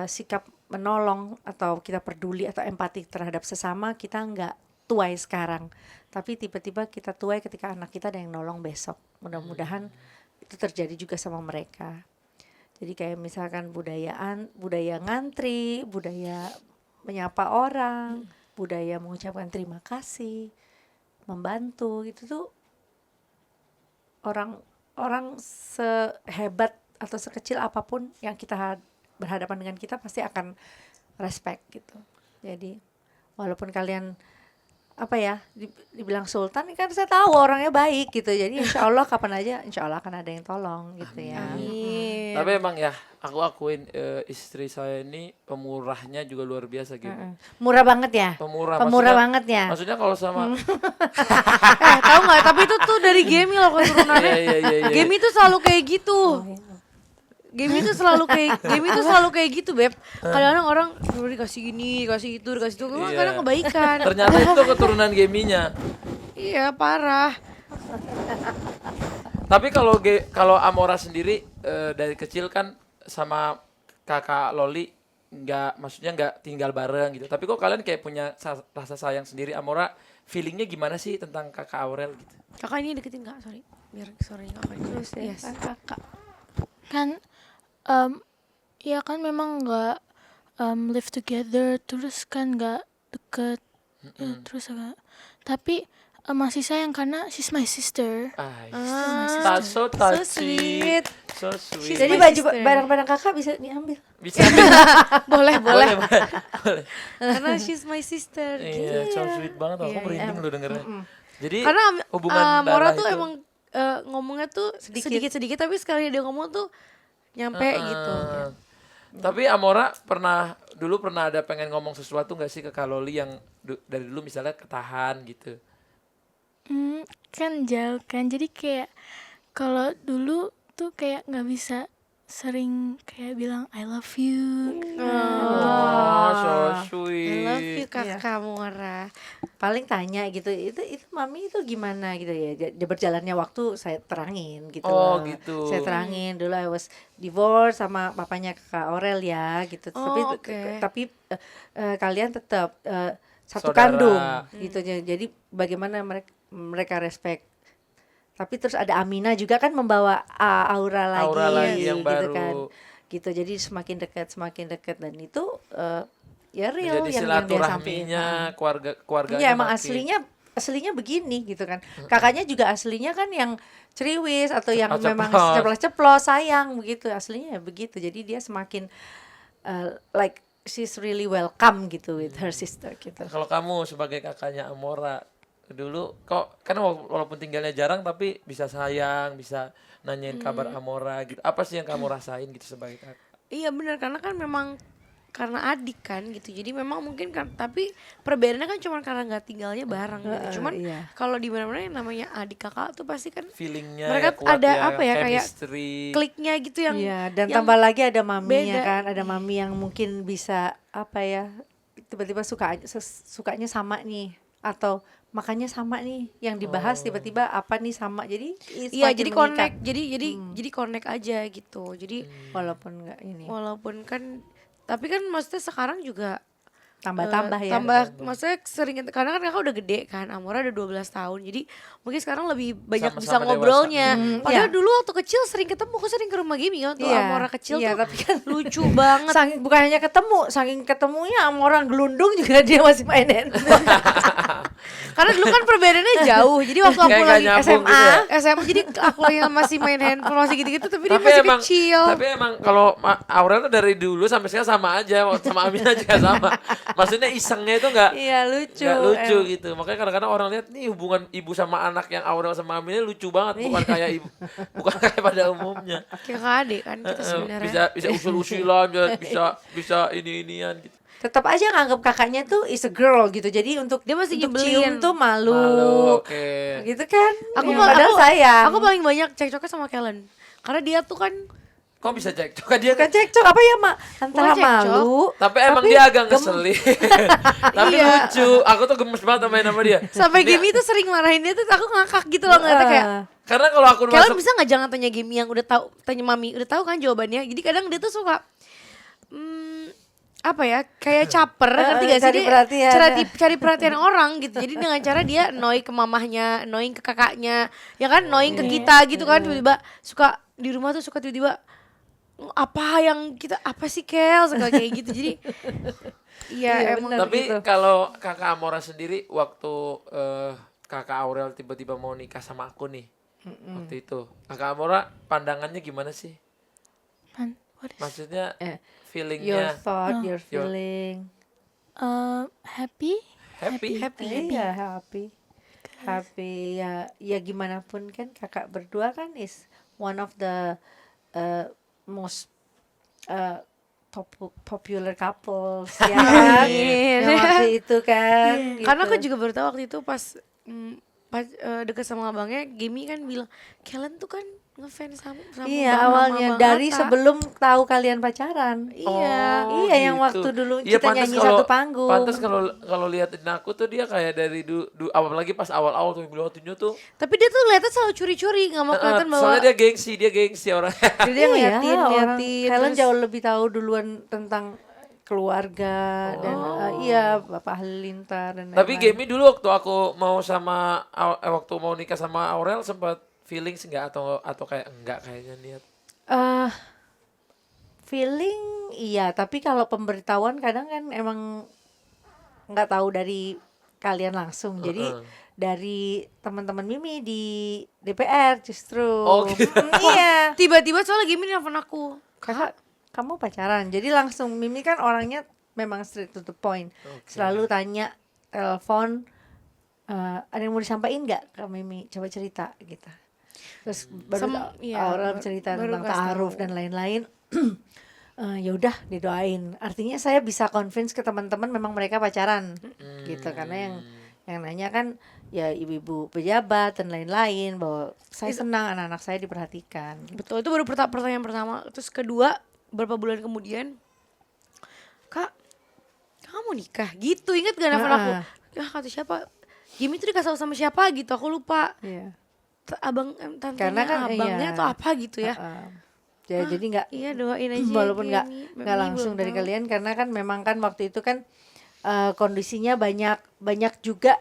sikap menolong atau kita peduli atau empati terhadap sesama kita nggak tuai sekarang, tapi tiba-tiba kita tuai ketika anak kita ada yang nolong besok. Mudah-mudahan itu terjadi juga sama mereka. Jadi kayak misalkan budaya ngantri, budaya menyapa orang, budaya mengucapkan terima kasih, membantu, itu tuh orang sehebat atau sekecil apapun yang kita berhadapan dengan kita pasti akan respect gitu. Jadi walaupun kalian dibilang sultan kan saya tahu orangnya baik gitu. Jadi insya Allah kapan aja insya Allah akan ada yang tolong gitu ya. Amin. Tapi emang ya, aku akuin istri saya ini pemurahnya juga luar biasa gitu. Murah banget ya. Pemurah Pemurah maksudnya- banget ya. Maksudnya kalau sama Tahu nggak? Tapi itu tuh dari Gemi loh keturunannya. Iya. Gemi tuh selalu kayak gitu. Gemi itu selalu kayak gitu, Beb. Kadang-kadang orang udah dikasih gini, dikasih itu, Iya. kadang kebaikan. Ternyata itu keturunan Geminya. Iya, parah. Tapi kalau Amora sendiri dari kecil kan sama kakak Loli maksudnya nggak tinggal bareng gitu. Tapi kok kalian kayak punya rasa sayang sendiri. Amora feelingnya gimana sih tentang kakak Aurel gitu? Kakak ini deketin Kak, sorry. Biar sorry kakak. Terus ya, Yes. kakak. Kan ya kan memang nggak live together, terus kan nggak deket, ya, terus agak tapi masih sayang karena she's my sister. That's so touchy. sweet. So sweet. Jadi my baju sister. barang-barang kakak bisa diambil. Bisa Boleh. boleh. Karena she's my sister. Iya, so sweet banget. Aku Iya, merinding lu dengernya. Jadi Karena hubungan Mora darah tuh itu- emang ngomongnya tuh sedikit-sedikit, tapi sekali dia ngomong tuh nyampe gitu. Tapi Amora dulu pernah ada pengen ngomong sesuatu gak sih ke Kak Loli yang dari dulu misalnya ketahan gitu? Kan jauh kan, jadi kayak kalau dulu tuh kayak nggak bisa sering kayak bilang I love you. Oh, so sweet. I love you kakak Mora. Paling tanya gitu, itu mami itu gimana gitu ya. Berjalannya waktu saya terangin gitu. Oh, loh. gitu. Saya terangin dulu I was divorced sama papanya Kak Aurel ya gitu. Oh, oke. Tapi kalian tetap satu Saudara. kandung gitu. Jadi bagaimana mereka respect. Tapi terus ada Amina juga kan membawa aura lagi yang gitu baru. kan. Gitu. Jadi semakin dekat dan itu ya real Menjadi yang dia sampaikan. silaturahminya keluarganya Iya emang makin- aslinya begini gitu kan. Kakaknya juga aslinya kan yang ceriwis atau yang memang Ceplos-ceplos. ceplos sayang begitu. Aslinya ya begitu. Jadi dia semakin like she's really welcome gitu with her sister gitu. Kalau kamu sebagai kakaknya Amora dulu kok kan walaupun tinggalnya jarang tapi bisa sayang, bisa nanyain kabar Amora gitu. Apa sih yang kamu rasain gitu sebagai kakak? Iya benar, karena kan memang karena adik kan gitu, jadi memang mungkin kan, tapi perbedaannya kan cuma karena nggak tinggalnya bareng gitu. Cuman iya. kalau di mana-mana yang namanya adik kakak tuh pasti kan Feelingnya mereka ya kuat ada ya, apa ya, kayak chemistry. kliknya gitu yang Iya, dan yang tambah lagi ada maminya beda. kan, ada mami yang mungkin bisa apa ya, tiba-tiba sukanya sama nih atau makannya sama nih, yang dibahas tiba-tiba apa nih sama, jadi iya semakin jadi mengikat. connect, jadi connect aja gitu. Jadi Walaupun enggak ini. walaupun kan, tapi kan maksudnya sekarang juga Tambah-tambah ya. Maksudnya sering, karena kan kakak udah gede kan, Amora udah 12 tahun, jadi mungkin sekarang lebih banyak Sama-sama bisa dewasa. ngobrolnya. Padahal iya. dulu waktu kecil sering ketemu, aku sering ke rumah Gimi waktu Iya, Amora kecil iya, tuh tapi kan lucu banget. saking bukan hanya ketemu, saking ketemunya sama orang gelundung juga dia masih main handphone. Karena dulu kan perbedaannya jauh, jadi waktu aku Kayak nggak lagi nyambung SMA, gitu ya. SMA jadi aku yang masih main handphone masih gitu-gitu, tapi dia Tapi masih emang, kecil. tapi emang kalau Aurel tuh dari dulu sampai sekarang sama aja, sama Amina juga sama. Maksudnya isengnya itu nggak Iya, lucu. nggak lucu gitu. Makanya kadang-kadang orang lihat nih hubungan ibu sama anak yang Aurel sama Amina lucu banget, bukan kayak ibu, bukan kayak pada umumnya. Kayak kakak adik kan kita sebenarnya. Bisa usul-usulan, bisa ini-inian gitu. Tetap aja nganggap kakaknya tuh is a girl gitu. Jadi untuk Dia masih untuk nyebelin. cium tuh malu. Oke. Gitu kan. Aku Ya, mal- padahal aku- sayang. Aku paling banyak cekcoknya sama Kellen. Karena dia tuh kan Kok bisa cekcok kan dia bukan cekcok apa ya, Mak? Antara Bukan cekcok. malu. tapi emang dia agak ngeselin. Tapi Iya. lucu. Aku tuh gemes banget main sama dia. sampai Dia- Gimi tuh sering marahin dia tuh aku ngakak gitu loh, ngeliatnya kayak Karena kalau aku Kellen masuk bisa nggak jangan tanya Gimi yang udah tahu, tanya Mami udah tahu kan jawabannya. Jadi kadang dia tuh suka apa ya, kayak caper, ngerti gak sih, cari dia perhatian. cari perhatian orang gitu. Jadi dengan cara dia annoy ke mamahnya, annoying ke kakaknya, ya kan, annoying ke kita gitu kan. Tiba-tiba suka di rumah tuh suka tiba-tiba apa yang kita apa sih Kel, suka kayak gitu. Jadi Iya, iya emang bener. Tapi gitu. kalau kakak Amora sendiri waktu kakak Aurel tiba-tiba mau nikah sama aku nih, waktu itu kakak Amora pandangannya gimana sih? What is Maksudnya Your feelingnya thought, your feeling. happy? happy? Iya, happy ya, ya gimana pun kan kakak berdua kan is one of the most popular couples ya kan. Yang waktu itu kan gitu. karena aku juga baru tahu waktu itu pas deket sama abangnya, Gimi kan bilang Kellen tuh kan ngefans sama iya Bang- awalnya Bang dari Atta. sebelum tahu kalian pacaran. Iya. Iya, yang gitu. waktu dulu Iya, kita pantes nyanyi kalau- satu panggung. Pantes kalau liatin aku tuh dia kayak dari apalagi pas awal-awal tuh waktunya tuh. Tapi dia tuh lihatnya selalu curi-curi, nggak mau kelihatan bahwa Soalnya dia gengsi orangnya. jadi dia ngeliatin, orang ngeliatin. Kalian terus- jauh lebih tahu duluan tentang keluarga dan iya Bapak Halilintar dan Tapi lain-lain. Gemi dulu waktu aku mau waktu mau nikah sama Aurel sempat feelings enggak atau kayak enggak kayaknya niat. Feeling iya, tapi kalau pemberitahuan kadang kan emang nggak tahu dari kalian langsung. Jadi dari teman-teman Mimi di DPR justru. Oh, gitu. Iya. tiba-tiba soalnya Gimi nelfon aku. Kakak, kamu pacaran. Jadi langsung Mimi kan orangnya memang straight to the point. Selalu tanya, telepon, ada yang mau disampaikan nggak ke Mimi? Coba cerita gitu. Terus baru iya, Aurel baru- cerita baru tentang kasih ta'aruf tahu. dan lain-lain. Ya udah didoain. Artinya saya bisa convince ke teman-teman memang mereka pacaran gitu, karena yang nanya kan ya ibu-ibu pejabat dan lain-lain bahwa saya senang anak-anak saya diperhatikan. Betul, itu baru pertanyaan pertama. Terus kedua, beberapa bulan kemudian, Kak, kamu nikah? Gitu, inget gak nelfon aku? Ya kata siapa? Gimi tuh dikasih tahu sama siapa gitu, aku lupa. Iya. Tantenya Karena kan, abangnya iya. atau apa gitu ya. Jadi nggak Iya, doain aja. walaupun nggak Gimi. nggak Mimi langsung belum dari tahu. kalian, karena kan memang kan waktu itu kan kondisinya banyak juga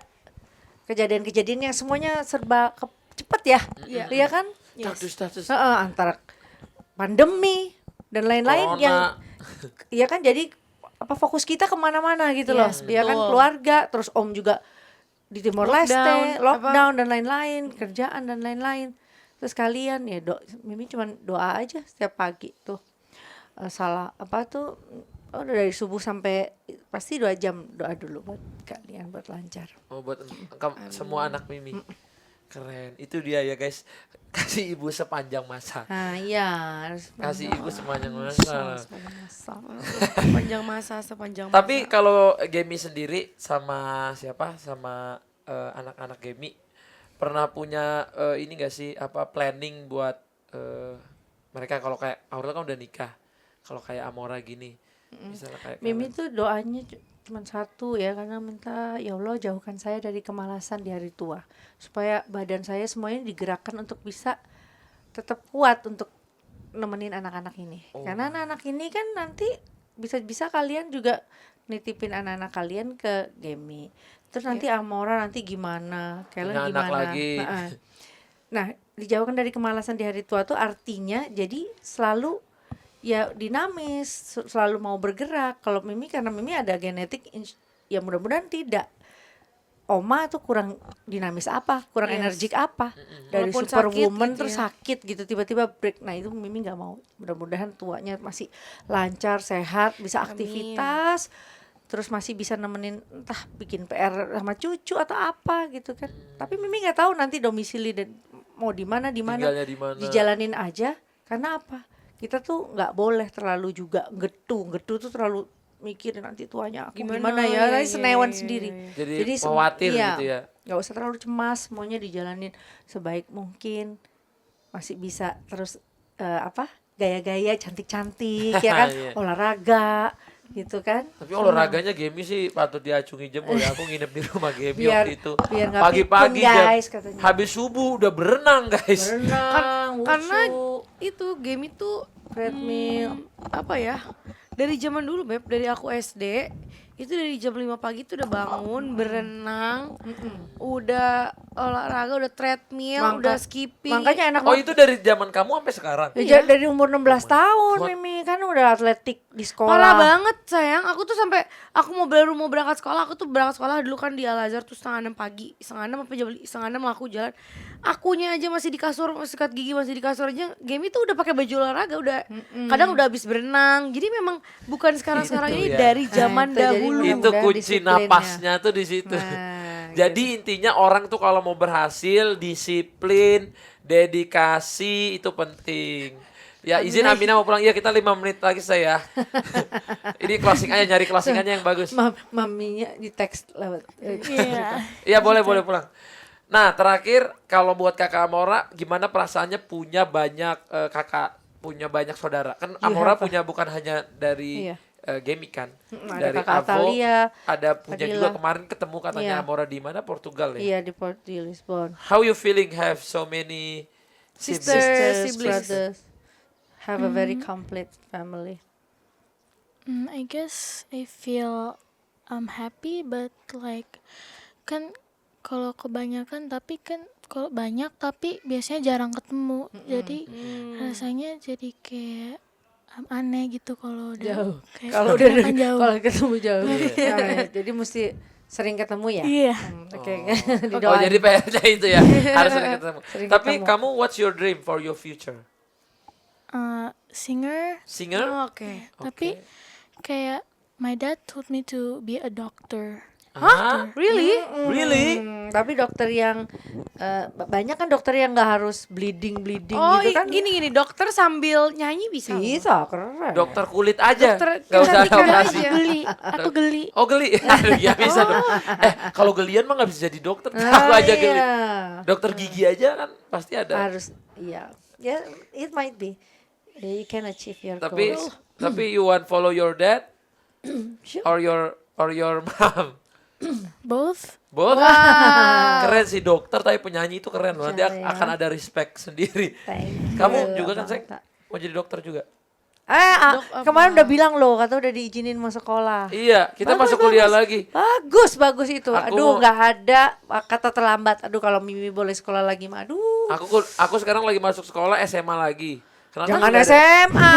kejadian-kejadian yang semuanya serba cepet ya. Iya kan? Status. Antara pandemi dan lain-lain Corona. yang iya kan, jadi apa fokus kita kemana-mana gitu loh. Yes, Ya kan, betul. keluarga, terus Om juga di Timor Leste, Lockdown, lockdown dan lain-lain, kerjaan dan lain-lain. Terus kalian ya Mimi cuman doa aja setiap pagi tuh. Salah apa tuh, udah dari subuh sampai pasti 2 jam doa dulu buat kalian, buat lancar. Oh, buat semua anak Mimi. Keren. Itu dia ya guys. Kasih ibu sepanjang masa. Nah iya, harus Kasih ibu sepanjang masa. Sepanjang masa, sepanjang masa. Tapi kalau Gemi sendiri sama siapa? Sama anak-anak Gemi pernah punya ini gak sih apa planning buat mereka, kalau kayak Aurel kan udah nikah. Kalau kayak Amora gini. Misalnya kayak Mimi kalian. tuh doanya cuma satu ya, karena minta ya Allah jauhkan saya dari kemalasan di hari tua, supaya badan saya semuanya digerakkan untuk bisa tetap kuat untuk nemenin anak-anak ini. Karena anak-anak ini kan nanti bisa kalian juga nitipin anak-anak kalian ke Gemi. Terus nanti Amora nanti gimana, Kellen Punya anak gimana. lagi. Nah, dijauhkan dari kemalasan di hari tua tuh artinya jadi selalu ya dinamis, selalu mau bergerak. Kalau Mimi karena Mimi ada genetik ya mudah-mudahan tidak. Oma tuh kurang dinamis apa, kurang energik apa. Dari Walaupun superwoman sakit gitu terus ya. sakit gitu tiba-tiba break. Nah, itu Mimi nggak mau. Mudah-mudahan tuanya masih lancar, sehat, bisa aktivitas. Terus masih bisa nemenin entah bikin PR sama cucu atau apa gitu kan. Tapi Mimi nggak tahu nanti domisili dan mau di mana Tinggalnya di mana. dijalanin aja. Karena apa? Kita tuh nggak boleh terlalu juga getu tuh terlalu mikirin nanti tuanya aku gimana ya, nanti senewan sendiri. Jadi khawatir iya, gitu ya. nggak usah terlalu cemas, maunya dijalanin sebaik mungkin, masih bisa terus gaya-gaya cantik-cantik ya kan, Iya. olahraga gitu kan. Tapi olahraganya Gemi sih patut diacungi jempol ya. Aku nginep di rumah Gemi Biar- waktu itu. biar nggak Pagi-pagi pikun, jam guys, katanya. habis subuh udah berenang guys. Berenang, Karena wushu, itu game itu treadmill. apa ya? Dari zaman dulu Beb, dari aku SD itu dari jam 5 pagi tuh udah bangun, berenang, udah olahraga, udah treadmill, udah skipping. Makanya enak Oh banget. itu dari zaman kamu sampai sekarang? Ya, dari umur 16 tahun Mimi kan udah atletik di sekolah. Parah banget sayang, aku tuh sampai aku mau berangkat sekolah, aku tuh berangkat sekolah dulu kan di Al Azhar tuh 5:30 pagi, 5:30 apa jam 5:30 aku jalan, akunya aja masih di kasur, masih sikat gigi masih di kasur aja, game itu udah pakai baju olahraga, udah kadang udah habis berenang, jadi memang bukan sekarang Itu ini ya. dari zaman Nah, itu jadi dahulu. mudah Itu kunci disiplinnya. napasnya tuh di situ. Nah, Jadi intinya orang tuh kalau mau berhasil, disiplin, dedikasi itu penting. Ya izin Amina mau pulang. Iya kita 5 menit lagi saya. Ini closing aja, nyari closingannya yang bagus. maminya di teks lewat. Iya. Iya boleh pulang. Nah terakhir kalau buat kakak Amora gimana perasaannya punya banyak kakak, punya banyak saudara. Kan Amora apa? punya bukan hanya dari Iya. Gemi kan. Ada Dari kakak Avo, Atalia, ada punya Fadila. juga kemarin ketemu katanya Iya. Amora di mana Portugal ya. Iya di Lisbon. How you feeling have so many Sisters, siblings? siblings. brothers, have a very complete family. I guess I feel happy but like kan kalau kebanyakan tapi kan kalau banyak tapi biasanya jarang ketemu. Jadi rasanya jadi kayak aneh gitu kalau udah Jauh. kayak Kalau udah kebanyakan jauh. kalau ketemu jauh. Nah, jadi mesti sering ketemu ya. Iya. Oke. Oh Didoain. jadi PR-nya itu ya harus sering ketemu. Sering Tapi ketemu. kamu what's your dream for your future? Singer Singer? Oke. tapi kayak my dad told me to be a doctor. Hah? Really? Really? Tapi dokter yang banyak kan dokter yang nggak harus bleeding Oh, gitu kan. gini dokter sambil nyanyi bisa. loh. Bisa, keren. Dokter kulit aja. Dokter Gak usah ada kecantikan operasi. aja. Geli, aku geli. Oh geli? Aduh, ya bisa dong. Kalau gelian mah gak bisa jadi dokter. Aku aja geli. Iya. Dokter gigi aja kan pasti ada. Harus, iya. Ya, it might be. You can achieve your Tapi goals. tapi you want follow your dad Sure. or your mom? Both. Both? Keren sih dokter tapi penyanyi itu keren loh. Nanti Bisa ya. akan ada respect sendiri. Thank Kamu you, juga kan, Sek? Bang. Mau jadi dokter juga? Kemarin udah bilang loh, kata udah diizinin mau sekolah. Iya, kita Bagus, masuk kuliah bagus. lagi. Bagus itu. Aku Aduh, mau- nggak ada kata terlambat. Aduh, kalau Mimi boleh sekolah lagi mah. Aduh. Aku sekarang lagi masuk sekolah SMA lagi. Karena Jangan kan udah ada- SMA.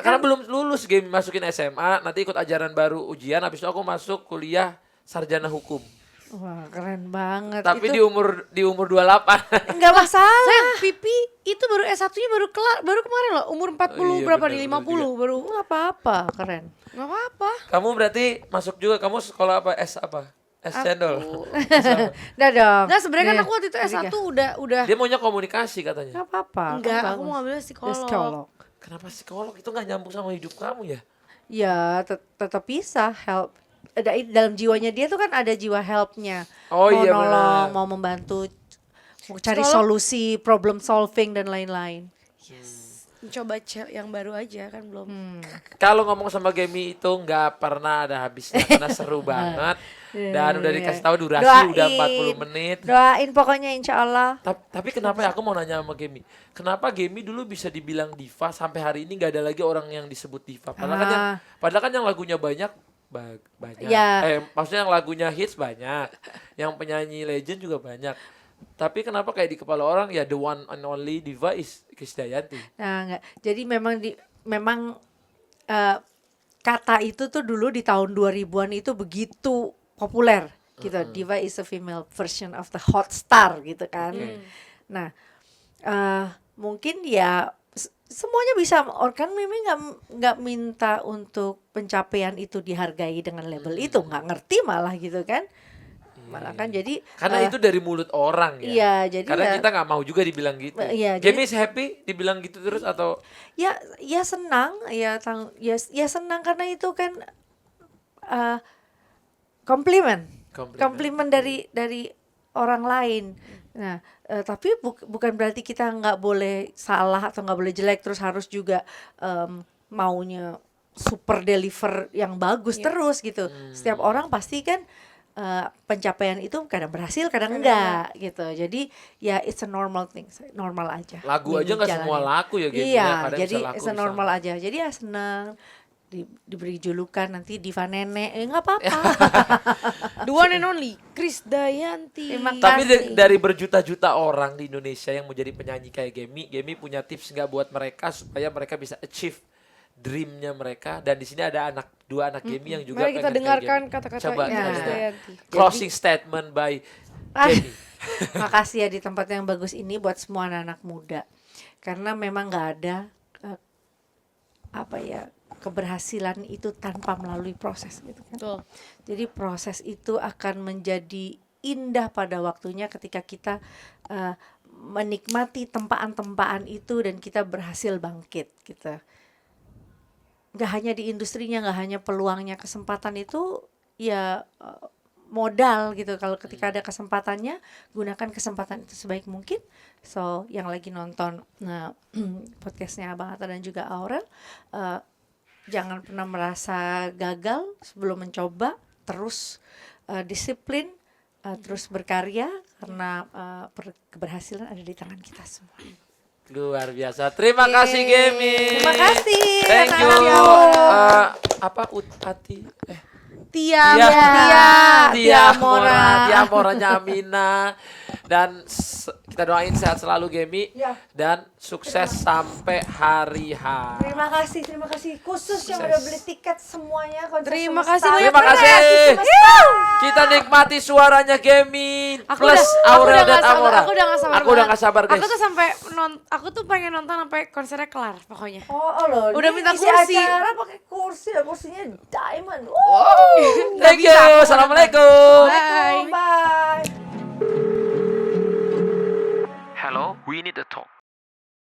Karena belum lulus game masukin SMA, nanti ikut ajaran baru ujian, habis itu aku masuk kuliah sarjana hukum. Wah, keren banget. Tapi itu di umur 28. nggak masalah. Sayang, Pipi itu baru S1-nya baru kelar, baru kemarin loh, umur 40 Oh iya, berapa benar, nih? benar 50 baru. Nggak apa-apa, keren. Enggak apa-apa. Kamu berarti masuk juga, kamu sekolah apa? S apa? S cendol. Udah dong. Enggak, sebenarnya kan Nih, aku waktu itu S1 tiga. udah Dia maunya komunikasi katanya. Nggak apa-apa. enggak, kan aku mau bagus. ngambil psikolog. Psikolog. Kenapa psikolog itu nggak nyambung sama hidup kamu ya? Ya, tetap bisa help. Dalam jiwanya dia tuh kan ada jiwa helpnya. Oh mau iya, nolong, benar. mau membantu, mau cari Psikolog- solusi, problem solving dan lain-lain. Coba yang baru aja kan belum. Kalau ngomong sama Gemi itu nggak pernah ada habisnya karena seru banget. Dan udah dikasih tahu durasi udah 40 menit. Doain pokoknya insya Allah. Tapi kenapa ya aku mau nanya sama Gemi? Kenapa Gemi dulu bisa dibilang diva sampai hari ini nggak ada lagi orang yang disebut diva? Padahal kan yang lagunya banyak banyak. Ya. Maksudnya yang lagunya hits banyak, yang penyanyi legend juga banyak. Tapi kenapa kayak di kepala orang ya the one and only diva is Krisdayanti. Nah, enggak. Jadi memang eh, kata itu tuh dulu di tahun 2000-an itu begitu populer gitu. Diva is a female version of the hot star gitu kan. Nah, mungkin ya semuanya bisa kan Mimi nggak minta untuk pencapaian itu dihargai dengan label itu, nggak ngerti malah gitu kan. Malah kan jadi Karena itu dari mulut orang ya. iya, jadi Karena ya- kita nggak mau juga dibilang gitu. Iya, Gemi is happy dibilang gitu terus atau ya senang ya senang karena itu kan komplimen dari orang lain. Nah, tapi bukan berarti kita nggak boleh salah atau nggak boleh jelek, terus harus juga maunya super deliver yang bagus terus gitu. Setiap orang pasti kan pencapaian itu kadang berhasil, kadang enggak gitu. Jadi ya it's a normal thing, normal aja. lagu aja nggak semua Jalanin. laku ya Gemi ya. Iya, Kadang jadi bisa laku, it's bisa a normal aja. Jadi ya senang diberi julukan nanti Diva Nenek, nggak apa-apa. The one and only Krisdayanti. Terima Tapi kasih. dari berjuta-juta orang di Indonesia yang mau jadi penyanyi kayak Gemi punya tips nggak buat mereka supaya mereka bisa achieve dreamnya mereka, dan di sini ada dua anak Gemi yang juga Mari kita pengen kayak dengarkan Gemi. kata-kata Coba kita dengar. Krisdayanti. Closing statement by Gemi. Makasih ya di tempat yang bagus ini buat semua anak-anak muda. Karena memang nggak ada keberhasilan itu tanpa melalui proses gitu kan. Betul. Jadi proses itu akan menjadi indah pada waktunya ketika kita menikmati tempaan-tempaan itu dan kita berhasil bangkit gitu. Gak hanya di industrinya, gak hanya peluangnya, kesempatan itu ya modal gitu. Kalau ketika ada kesempatannya, gunakan kesempatan itu sebaik mungkin. So yang lagi nonton podcastnya Abang Atta dan juga Aurel, jangan pernah merasa gagal sebelum mencoba. Terus disiplin, terus berkarya, karena keberhasilan ada di tangan kita semua. Luar biasa. Terima kasih Gemi. Terima kasih. Thank you. anak-anak. Utati. Tia Mora. Tia Moranya Amina. Dan kita doain sehat selalu Gemi. Ya. Dan sukses sampai hari H. Terima kasih khusus yang Sukses. udah beli tiket semuanya konser Terima Semesta. kasih banyak. Terima kasih. Semesta. Kita nikmati suaranya Gemi Aku plus udah Aurel dan nggak sabar- Amora. Aku udah gak sabar. Aku udah banget. gak sabar guys. Aku tuh aku tuh pengen nonton sampai konsernya kelar pokoknya. Oh loh. Udah ini minta isi kursi. acara pakai kursi dan kursinya diamond. Thank you. Assalamualaikum. Bye. Bye. Hello, we need to talk.